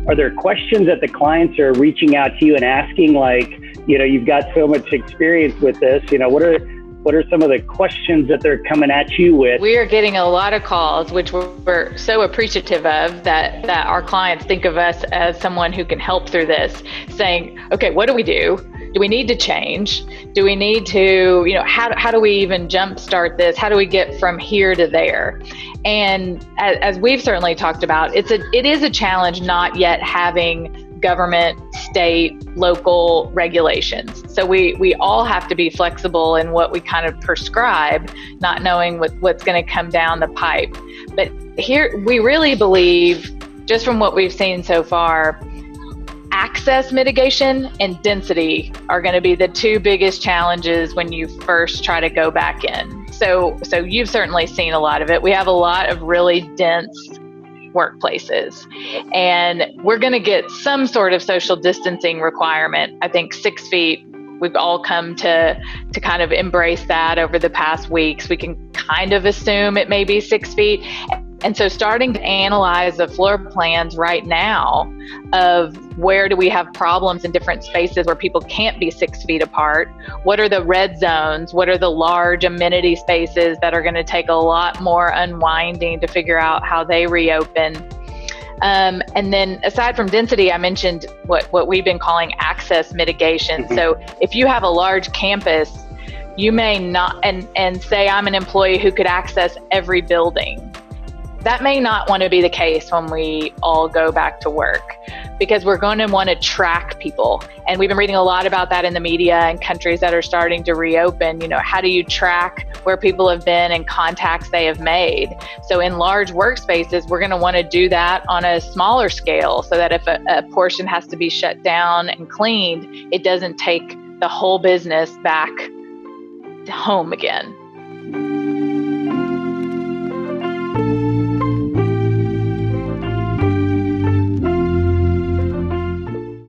Are there questions that the clients are reaching out to you and asking, like, you've got so much experience with this, what are some of the questions that they're coming at you with? We are getting a lot of calls, which we're so appreciative of, that our clients think of us as someone who can help through this, saying, okay, what do we do? Do we need to change? Do we need to, how do we even jumpstart this? How do we get from here to there? And as we've certainly talked about, it is a challenge not yet having government, state, local regulations. So we all have to be flexible in what we kind of prescribe, not knowing what's going to come down the pipe. But here, we really believe, just from what we've seen so far, access mitigation and density are going to be the two biggest challenges when you first try to go back in. So you've certainly seen a lot of it. We have a lot of really dense workplaces, and we're going to get some sort of social distancing requirement. I think 6 feet, we've all come to kind of embrace that over the past weeks. We can kind of assume it may be 6 feet. And so starting to analyze the floor plans right now of where do we have problems in different spaces where people can't be 6 feet apart? What are the red zones? What are the large amenity spaces that are going to take a lot more unwinding to figure out how they reopen? And then aside from density, I mentioned what we've been calling access mitigation. Mm-hmm. So if you have a large campus, you may not, and say I'm an employee who could access every building. That may not want to be the case when we all go back to work, because we're going to want to track people. And we've been reading a lot about that in the media and countries that are starting to reopen. How do you track where people have been and contacts they have made? So in large workspaces, we're going to want to do that on a smaller scale, so that if a portion has to be shut down and cleaned, it doesn't take the whole business back home again.